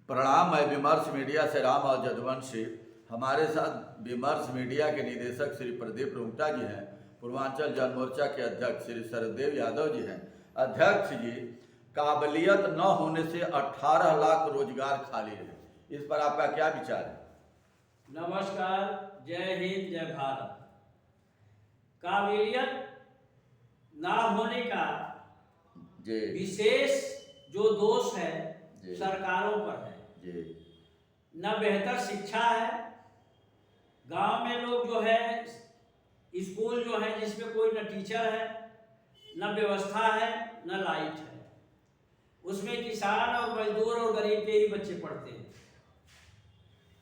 प्रणाम। मैं विमर्श मीडिया से राम और जदवंशी। हमारे साथ विमर्श मीडिया के निदेशक श्री प्रदीप रुंगटा जी हैं। पूर्वांचल जन मोर्चा के अध्यक्ष श्री शरदेव यादव जी हैं। अध्यक्ष जी, काबिलियत न होने से 18 लाख रोजगार खाली है, इस पर आपका क्या विचार है? नमस्कार, जय हिंद, जय भारत। काबिलियत ना होने का जी विशेष जो दोष है जी सरकारों पर है। जी न बेहतर शिक्षा है, गांव में लोग जो है स्कूल जो है जिसमें कोई न टीचर है, न व्यवस्था है, न लाइट है। उसमें किसान और मजदूर और गरीब के ही बच्चे पढ़ते हैं।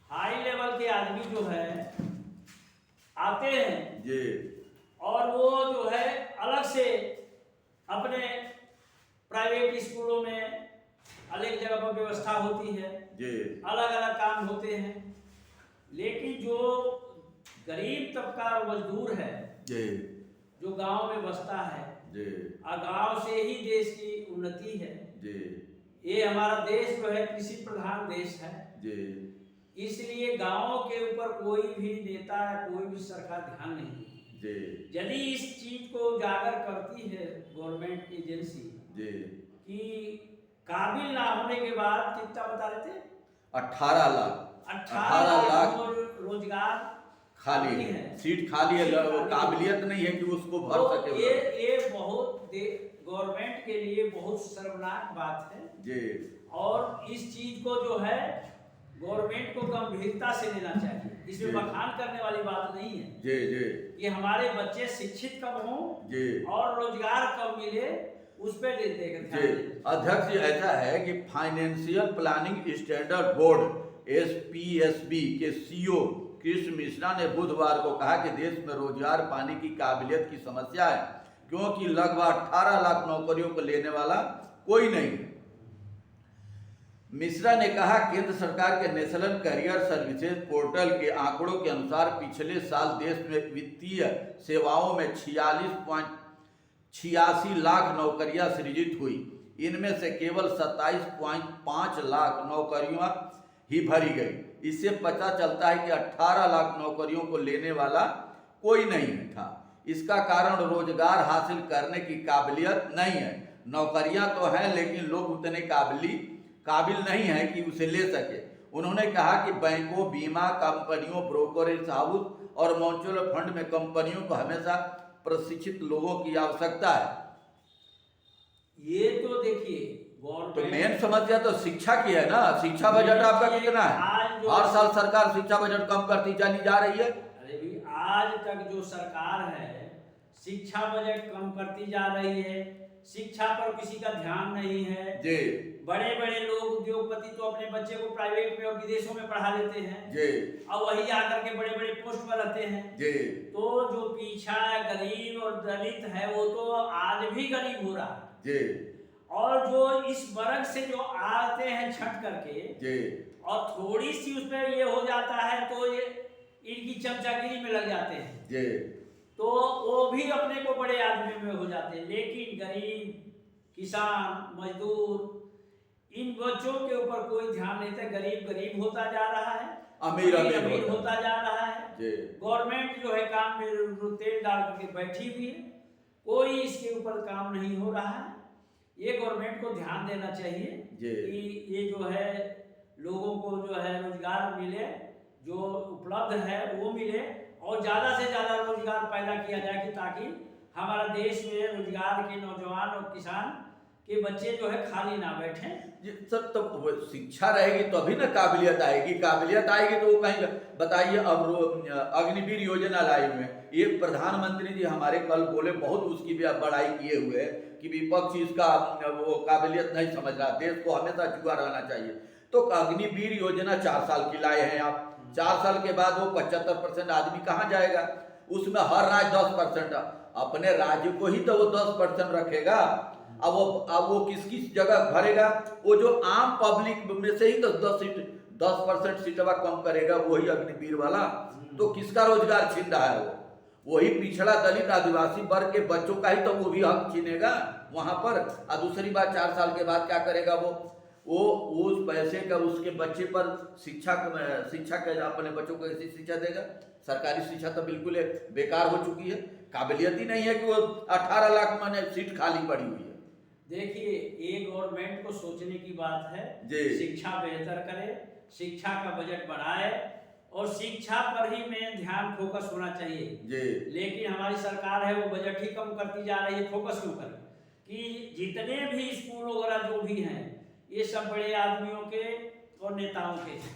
हाई लेवल के आदमी जो है आते हैं जी और वो जो है अलग से अपने प्राइवेट स्कूलों में अलग जगह पर व्यवस्था होती है, जी अलग अलग काम होते हैं। लेकिन जो गरीब तबका और मजदूर है, जी जो गांव में बसता है, जी और गांव से ही देश की उन्नति है। जी ये हमारा देश जो है कृषि प्रधान देश है, जी इसलिए गांवों के ऊपर कोई भी नेता या कोई भी सरकार ध्यान नहीं देती। जी यदि इस चीज को उजागर करती है गवर्नमेंट एजेंसी जी कि काबिल ना होने के बाद कितना बता रहे थे, 18 लाख 18 लाख रोजगार खाली है, सीट खाली है, काबिलियत नहीं है कि उसको भर सके। ये बहुत गवर्नमेंट के लिए बहुत शर्मनाक बात है जी और इस चीज को जो है गवर्नमेंट को गंभीरता से लेना चाहिए। इसमें जी। बखान करने वाली बात नहीं है जी जी कि हमारे बच्चे शिक्षित कब हों जी और रोजगार कब मिले, उस पर जी। ध्यान दें। अध्यक्ष जी, ऐसा है कि फाइनेंशियल प्लानिंग स्टैंडर्ड बोर्ड एसपीएसबी के सीईओ कृष्ण मिश्रा ने बुधवार को कहा कि देश में रोजगार पाने की काबिलियत की समस्या है, क्योंकि लगभग 18 लाख नौकरियों को लेने वाला कोई नहीं है। मिश्रा ने कहा, केंद्र सरकार के नेशनल करियर सर्विसेज पोर्टल के आंकड़ों के अनुसार पिछले साल देश में वित्तीय सेवाओं में 46.86 लाख नौकरियां सृजित हुई। इनमें से केवल 27.5 लाख नौकरियां ही भरी गई। इससे पता चलता है कि 18 लाख नौकरियों को लेने वाला कोई नहीं था। इसका कारण रोजगार हासिल करने की काबिलियत नहीं है। नौकरियां तो हैं, लेकिन लोग उतने काबिल नहीं है कि उसे ले सके। उन्होंने कहा कि बैंकों, बीमा कंपनियों, ब्रोकरेज हाउस और म्यूचुअल फंड में कंपनियों को हमेशा प्रशिक्षित लोगों की आवश्यकता है। ये तो देखिए तो मेन समस्या तो शिक्षा की है ना। शिक्षा बजट आपका कितना है? हर साल सरकार शिक्षा बजट कम करती चली जा रही है। अरे भी आज तक जो सरकार है शिक्षा बजट कम करती जा रही है, शिक्षा पर किसी का ध्यान नहीं है जी। बड़े बड़े लोग उद्योगपति तो अपने बच्चे को प्राइवेट में और विदेशों में पढ़ा लेते हैं जी और वही आकर के बड़े बड़े पोस्ट पर रहते हैं जी। तो जो पीछा गरीब और दलित है वो तो आज भी गरीब हो रहा है जी। और जो इस वर्ग से जो आते हैं छट करके जी और थोड़ी सी उसमें ये हो जाता है तो ये इनकी चमचागिरी में लग जाते हैं जी। तो वो भी अपने को बड़े आदमी में हो जाते हैं। लेकिन गरीब, किसान, मजदूर, इन बच्चों के ऊपर कोई ध्यान नहीं देता। गरीब होता जा रहा है, अमीर होता जा रहा है। जी। गवर्नमेंट जो है काम में तेल डाल करके बैठी हुई है, कोई इसके ऊपर काम नहीं हो रहा है। ये गवर्नमेंट को ध्यान देना चाहिए कि ये जो है लोगों को जो है रोजगार मिले, जो उपलब्ध है वो मिले और ज़्यादा से ज़्यादा रोजगार पैदा किया जाए कि ताकि हमारा देश में रोजगार के नौजवान और किसान के बच्चे जो है खाली ना बैठे। सर, तो शिक्षा रहेगी तो अभी ना काबिलियत आएगी। काबिलियत आएगी तो वो कहीं बताइए। अब अग्निवीर योजना लाई हुई है, ये प्रधानमंत्री जी हमारे कल बोले, बहुत उसकी भी बड़ाई किए हुए कि विपक्ष इसका वो काबिलियत नहीं समझ रहा, देश को हमेशा जुआ रहना चाहिए। तो अग्निवीर योजना 4 साल की लाए हैं आप। 4 साल के बाद वो 75% आदमी कहाँ जाएगा? उसमें हर राज्य 10%, अपने राज्य को ही तो वो 10% रखेगा। अब वो किस जगह भरेगा? वो जो आम पब्लिक में से ही तो 10% सीटवा कम करेगा, वही अग्निवीर वाला। तो किसका रोजगार छीन रहा है? वही पिछड़ा दलित आदिवासी वर्ग के बच्चों का ही तो वो भी हक छीनेगा वहां पर। और दूसरी बात, 4 साल के बाद क्या करेगा वो? वो उस पैसे का उसके बच्चे पर शिक्षा का अपने बच्चों को कैसी शिक्षा देगा? सरकारी शिक्षा तो बिल्कुल बेकार हो चुकी है। काबिलियत ही नहीं है कि वो 18 लाख माने सीट खाली पड़ी हुई है। देखिए, ये गवर्नमेंट को सोचने की बात है, शिक्षा बेहतर करे, शिक्षा का बजट बढ़ाए और शिक्षा पर ही में ध्यान फोकस होना चाहिए। लेकिन हमारी सरकार है वो बजट ही कम करती जा रही है। फोकस क्यों करे कि जितने भी स्कूल वगैरह जो भी हैं ये सब बड़े आदमियों के और नेताओं के हैं,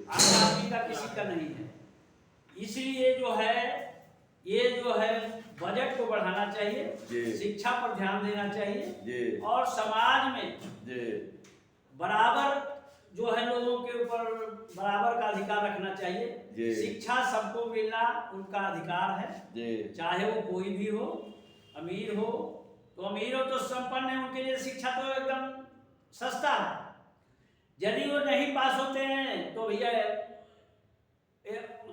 आम आदमी का किसी का नहीं है। इसलिए जो है ये जो है बजट को बढ़ाना चाहिए, शिक्षा पर ध्यान देना चाहिए और समाज में बराबर जो है लोगों के ऊपर बराबर का अधिकार रखना चाहिए। शिक्षा सबको मिलना उनका अधिकार है, चाहे वो कोई भी हो, अमीर हो तो अमीर हो तो संपन्न है, उनके लिए शिक्षा तो एकदम सस्ता है। यदि वो नहीं पास होते हैं तो भैया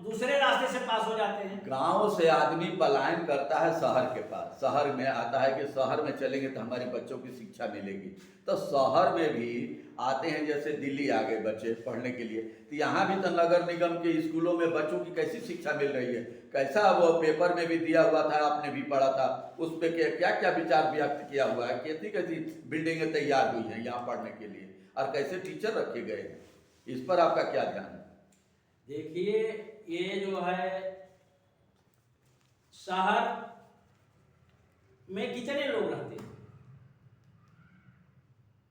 दूसरे रास्ते से पास हो जाते हैं। गांव से आदमी पलायन करता है शहर के पास, शहर में आता है कि शहर में चलेंगे तो हमारे बच्चों की शिक्षा मिलेगी। तो शहर में भी आते हैं, जैसे दिल्ली आ गए बच्चे पढ़ने के लिए, तो यहाँ भी तो नगर निगम के स्कूलों में बच्चों की कैसी शिक्षा मिल रही है, कैसा वो पेपर में भी दिया हुआ था, आपने भी पढ़ा था, उस पर क्या क्या विचार व्यक्त किया हुआ है, कैसी कैसी बिल्डिंगें तैयार हुई हैं यहाँ पढ़ने के लिए और कैसे टीचर रखे गए हैं, इस पर आपका क्या ध्यान है? देखिए, ये जो है शहर में कितने लोग रहते हैं?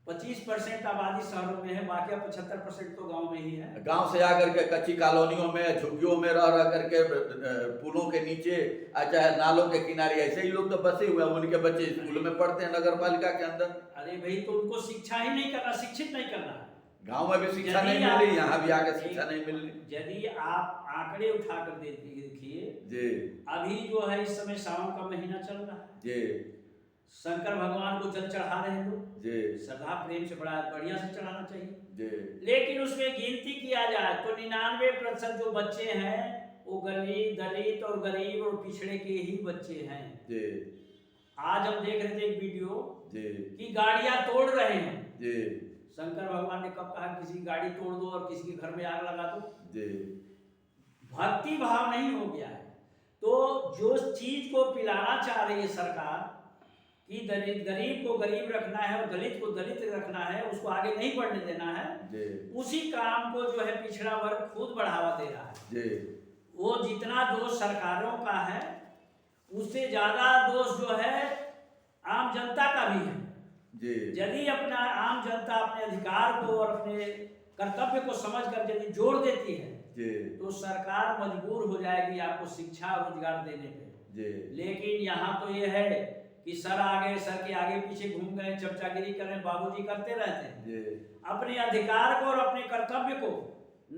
25% आबादी शहरों में है, बाकी 75% तो गांव में ही है। गांव से आकर के कच्ची कॉलोनियों में, झुग्गियों में रह करके, पुलों के नीचे, चाहे नालों के किनारे, ऐसे ही लोग तो बसे हुए हैं। उनके बच्चे स्कूल में पढ़ते हैं नगर पालिका के अंदर। अरे भाई, तो उनको शिक्षा ही नहीं करना, शिक्षित नहीं करना। गांव में भी शिक्षा नहीं मिल रही, यहाँ भी आगे शिक्षा नहीं मिल रही। यदि आप आंकड़े उठाकर देखिए, अभी जो है इस समय सावन का महीना चल रहा है, शंकर भगवान को जल चढ़ा रहे हैं लोग, श्रद्धा प्रेम से बड़ा बढ़िया से चढ़ाना चाहिए। लेकिन उसमें गिनती किया जाए तो 99% जो बच्चे हैं वो दलित और गरीब और पिछड़े के ही बच्चे हैं। आज हम देख रहे थे एक वीडियो कि गाड़ियां तोड़ रहे हैं। शंकर भगवान ने कब कहा किसी की गाड़ी तोड़ दो और किसी के घर में आग लगा दो? भक्ति भाव नहीं हो गया है। तो जो चीज को पिलाना चाह रही है सरकार कि गरीब को गरीब रखना है और दलित को दलित रखना है, उसको आगे नहीं बढ़ने देना है, उसी काम को जो है पिछड़ा वर्ग खुद बढ़ावा दे रहा है। वो जितना दोष सरकारों का है उससे ज्यादा दोष जो है आम जनता का भी है। यदि अपना आम जनता अपने अधिकार को और अपने कर्तव्य को समझकर यदि जोड़ देती है तो सरकार मजबूर हो जाएगी आपको शिक्षा और रोजगार देने पे। लेकिन यहाँ तो ये है कि सर के आगे पीछे घूम गए, चमचागिरी कर रहे, बाबूजी करते रहते हैं, अपने अधिकार को और अपने कर्तव्य को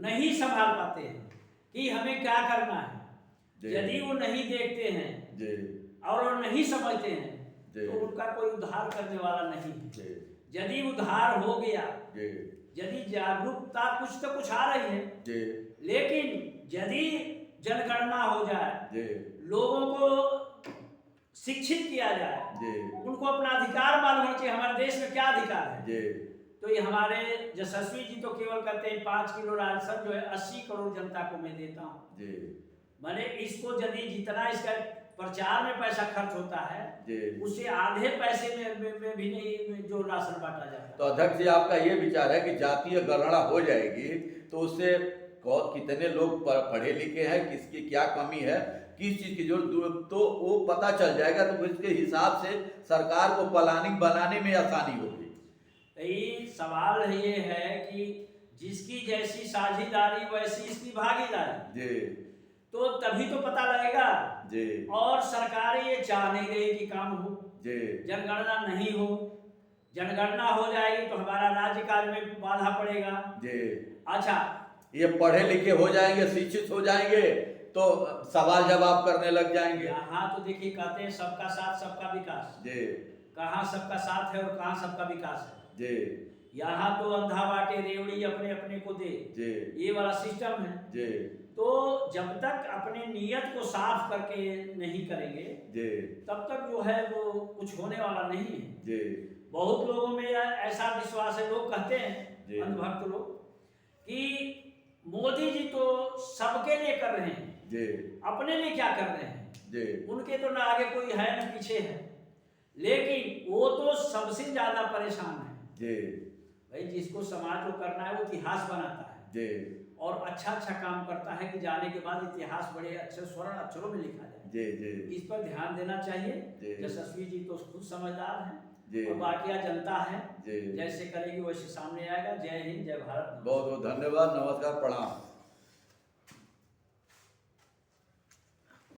नहीं संभाल पाते हैं कि हमें क्या करना है। यदि वो नहीं देखते हैं और नहीं समझते हैं तो उनका कोई उद्धार करने वाला नहीं है। यदि उद्धार हो गया, यदि जागरूकता कुछ तो कुछ आ रही है, लेकिन यदि जनगणना हो जाए, लोगों को शिक्षित किया जाए, उनको अपना अधिकार मालूम होना चाहिए, हमारे देश में क्या अधिकार है। तो ये हमारे यशस्वी जी तो केवल कहते हैं 5 किलो राशन जो है 80 करोड़ जनता को मैं देता हूँ। मैंने इसको यदि जितना इसका प्रचार में पैसा खर्च होता है उससे आधे पैसे में भी नहीं जो राशन बांटा जाता है। तो अध्यक्ष जी, आपका ये विचार है कि जातीय गणना हो जाएगी तो उससे कितने लोग पढ़े लिखे हैं, किसकी क्या कमी है, किस चीज की जरूरत, तो वो पता चल जाएगा। तो इसके हिसाब से सरकार को प्लानिंग बनाने में आसानी होगी। सवाल ये है कि जिसकी जैसी साझेदारी वैसी इसकी भागीदारी, तो तभी तो पता लगेगा। और सरकार ये चाह नहीं रही कि काम हो, जनगणना नहीं हो। जनगणना हो जाएगी तो हमारा राज्य कार्य में बाधा पड़ेगा। अच्छा, ये पढ़े लिखे हो जाएंगे, शिक्षित हो जाएंगे तो सवाल जवाब करने लग जाएंगे। यहाँ तो देखिए कहते हैं सबका साथ सबका विकास, कहाँ सबका साथ है और कहाँ सबका विकास है। यहाँ तो अंधा बाटे रेवड़ी अपने अपने को दे, ये वाला सिस्टम है। तो जब तक अपने नियत को साफ करके नहीं करेंगे तब तक जो है वो कुछ होने वाला नहीं है। बहुत लोगों में ऐसा विश्वास है, लोग कहते हैं जी। अंधभक्त लोग कि मोदी जी तो सबके लिए कर रहे हैं, जी अपने लिए क्या कर रहे हैं, जी उनके तो ना आगे कोई है ना पीछे है, लेकिन वो तो सबसे ज्यादा परेशान है। जी भाई जिसको समाज को करना है वो इतिहास बनाता है जी और अच्छा अच्छा काम करता है कि जाने के बाद इतिहास बड़े अच्छे स्वर्ण अक्षरों में लिखा जाए। जी जी इस पर ध्यान देना जी। चाहिए। यशस्वी जी तो खुद समझदार जी। हैं और बाकी जनता है जी। जैसे करेगी वैसे सामने आएगा। जय हिंद, जय भारत। बहुत बहुत धन्यवाद, नमस्कार, प्रणाम।